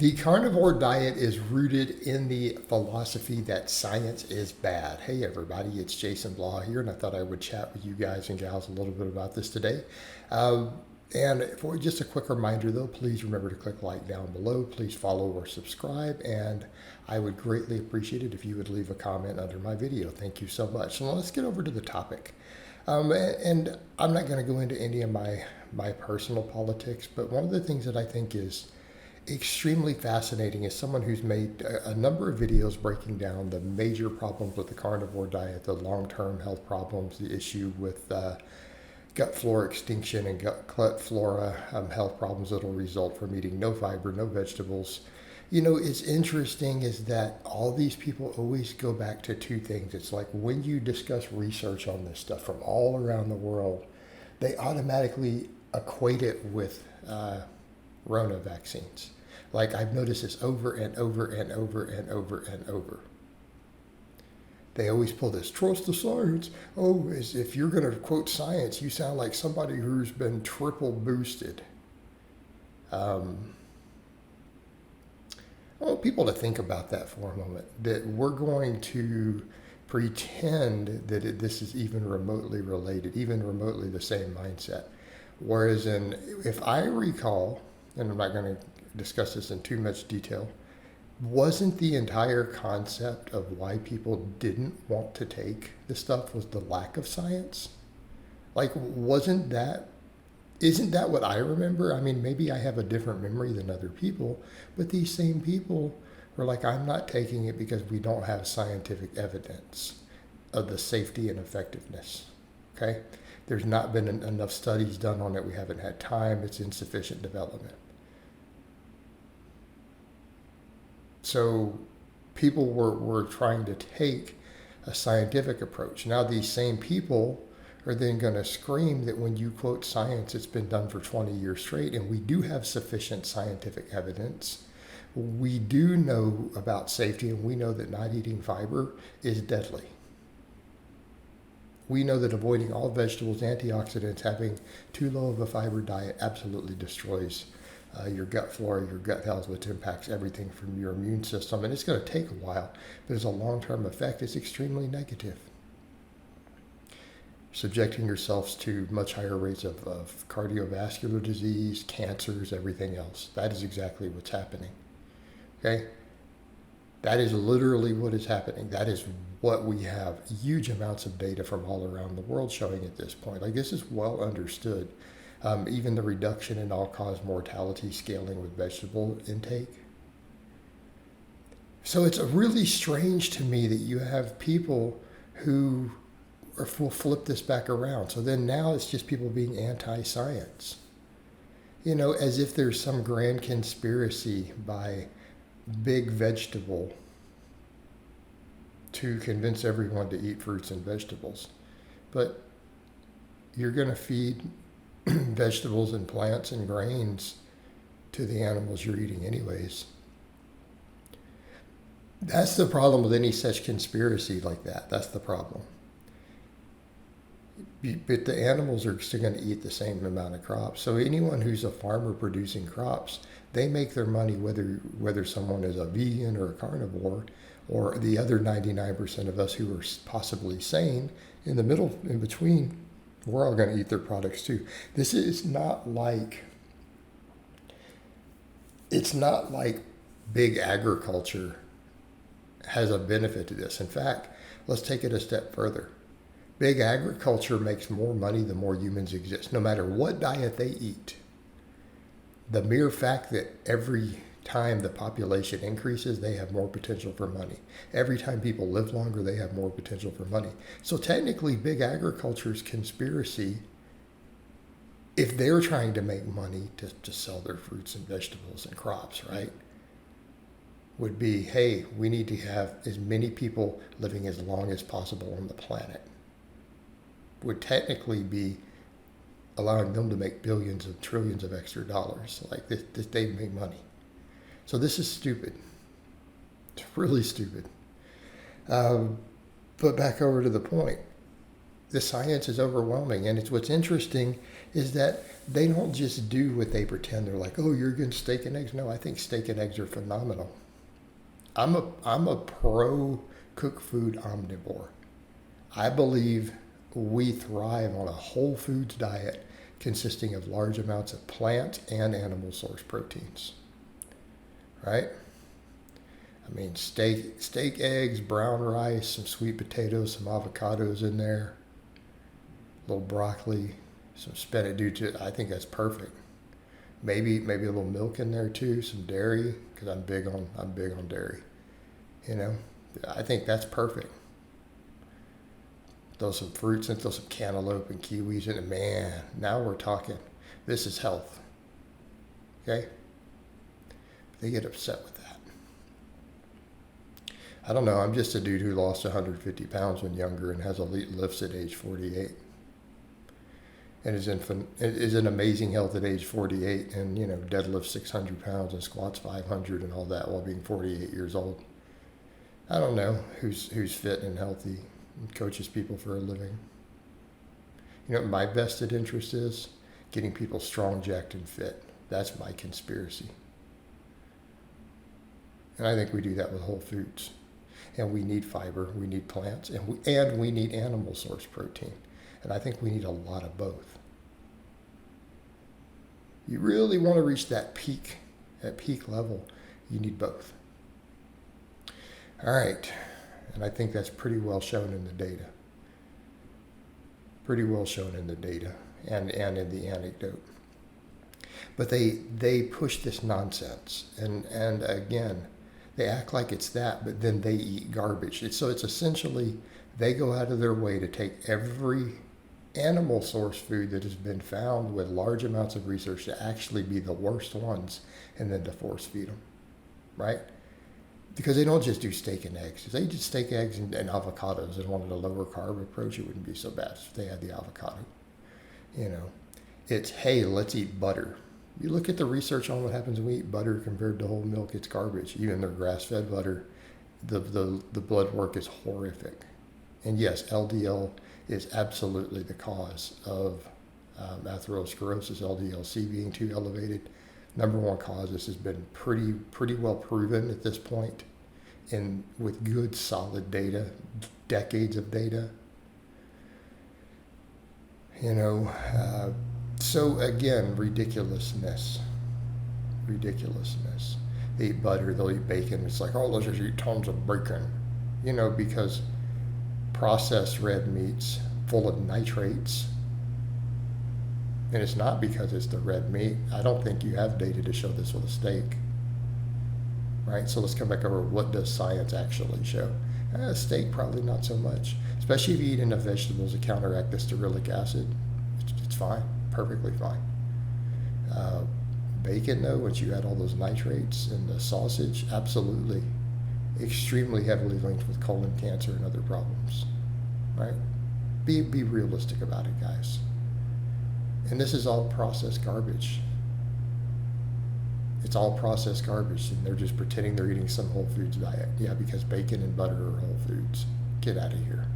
The carnivore diet is rooted in the philosophy that science is bad. Hey everybody, it's Jason Blaha here, and I thought I would chat with you guys and gals a little bit about this today. And for just a quick reminder though, please remember to click like down below. Please follow or subscribe, and I would greatly appreciate it if you would leave a comment under my video. Thank you so much. So let's get over to the topic. And I'm not going to go into any of my personal politics, but one of the things that I think is extremely fascinating is someone who's made a number of videos breaking down the major problems with the carnivore diet, the long-term health problems, the issue with gut flora extinction and gut flora health problems that will result from eating no fiber, no vegetables. You know, it's interesting is that all these people always go back to two things. It's like when you discuss research on this stuff from all around the world, they automatically equate it with Rona vaccines. Like I've noticed this over and over and over and over and over. They always pull this, trust the science. Oh, as if you're going to quote science, you sound like somebody who's been triple boosted. I want people to think about that for a moment, that we're going to pretend that this is even remotely related, even remotely the same mindset. Whereas if I recall, and I'm not going to discuss this in too much detail, wasn't the entire concept of why people didn't want to take this stuff was the lack of science? Like, isn't that what I remember? I mean, maybe I have a different memory than other people, but these same people were like, I'm not taking it because we don't have scientific evidence of the safety and effectiveness, okay? There's not been enough studies done on it. We haven't had time. It's insufficient development. So people were trying to take a scientific approach. Now these same people are then going to scream that when you quote science, it's been done for 20 years straight, and we do have sufficient scientific evidence. We do know about safety, and we know that not eating fiber is deadly. We know that avoiding all vegetables, antioxidants, having too low of a fiber diet absolutely destroys your gut flora, your gut health, which impacts everything from your immune system. And it's going to take a while, but as a long-term effect, it's extremely negative. Subjecting yourselves to much higher rates of cardiovascular disease, cancers, everything else. That is exactly what's happening. Okay? That is literally what is happening. That is what we have huge amounts of data from all around the world showing at this point. Like, this is well understood. Even the reduction in all-cause mortality scaling with vegetable intake. So it's really strange to me that you have people who will flip this back around. So then now it's just people being anti-science. You know, as if there's some grand conspiracy by Big Vegetable to convince everyone to eat fruits and vegetables. But you're going to feed vegetables and plants and grains to the animals you're eating anyways. That's the problem with any such conspiracy like that. That's the problem. But the animals are still going to eat the same amount of crops. So anyone who's a farmer producing crops, they make their money whether someone is a vegan or a carnivore, or the other 99% of us who are possibly sane in the middle, in between. We're all going to eat their products too. This is not like, it's not like big agriculture has a benefit to this. In fact, let's take it a step further. Big agriculture makes more money the more humans exist, no matter what diet they eat. The mere fact that every time the population increases, they have more potential for money. Every time people live longer, they have more potential for money. So technically, big agriculture's conspiracy, if they're trying to make money to sell their fruits and vegetables and crops, right, would be, hey, we need to have as many people living as long as possible on the planet. Would technically be allowing them to make billions and trillions of extra dollars. Like this they make money. So this is stupid. It's really stupid. But back over to the point. the science is overwhelming. And it's what's interesting is that they don't just do what they pretend. They're like, oh, you're against steak and eggs. No, I think steak and eggs are phenomenal. I'm a pro cooked food omnivore. I believe we thrive on a whole foods diet consisting of large amounts of plant and animal source proteins. Right? I mean, steak, eggs, brown rice, some sweet potatoes, some avocados in there, a little broccoli, some spinach. Dude, I think that's perfect. Maybe a little milk in there too, some dairy, because I'm big on dairy. You know, I think that's perfect. Throw some fruits and throw some cantaloupe and kiwis in it. Man, now we're talking. This is health. Okay? They get upset with that. I don't know. I'm just a dude who lost 150 pounds when younger and has elite lifts at age 48. And is in amazing health at age 48 and, you know, deadlifts 600 pounds and squats 500 and all that while being 48 years old. I don't know who's fit and healthy and coaches people for a living. You know what my vested interest is? Getting people strong, jacked, and fit. That's my conspiracy. And I think we do that with whole foods. And we need fiber, we need plants, and we need animal source protein. And I think we need a lot of both. You really want to reach that peak level, you need both. All right, and I think that's pretty well shown in the data. Pretty well shown in the data and in the anecdote. But they push this nonsense, and again, they act like it's that, but then they eat garbage. So it's essentially, they go out of their way to take every animal source food that has been found with large amounts of research to actually be the worst ones and then to force feed them, right? Because they don't just do steak and eggs. If they did steak, eggs, and avocados and wanted a lower carb approach, it wouldn't be so bad if they had the avocado. You know, it's, hey, let's eat butter. You look at the research on what happens when we eat butter compared to whole milk, it's garbage. Even their grass-fed butter, the blood work is horrific. And yes, LDL is absolutely the cause of atherosclerosis, LDL-C being too elevated. Number one cause, this has been pretty well proven at this point, and with good solid data, decades of data. You know, so again, ridiculousness. They eat butter, they'll eat bacon. It's like, oh, let's just eat tons of bacon. You know, because processed red meats full of nitrates. And it's not because it's the red meat. I don't think you have data to show this with a steak. Right? So let's come back over, what does science actually show? Steak, probably not so much. Especially if you eat enough vegetables to counteract the stearic acid. It's fine. Perfectly fine. Bacon, though, once you add all those nitrates and the sausage, absolutely. Extremely heavily linked with colon cancer and other problems. Right? Be realistic about it, guys. And this is all processed garbage. It's all processed garbage, and they're just pretending they're eating some whole foods diet. Yeah, because bacon and butter are whole foods. Get out of here.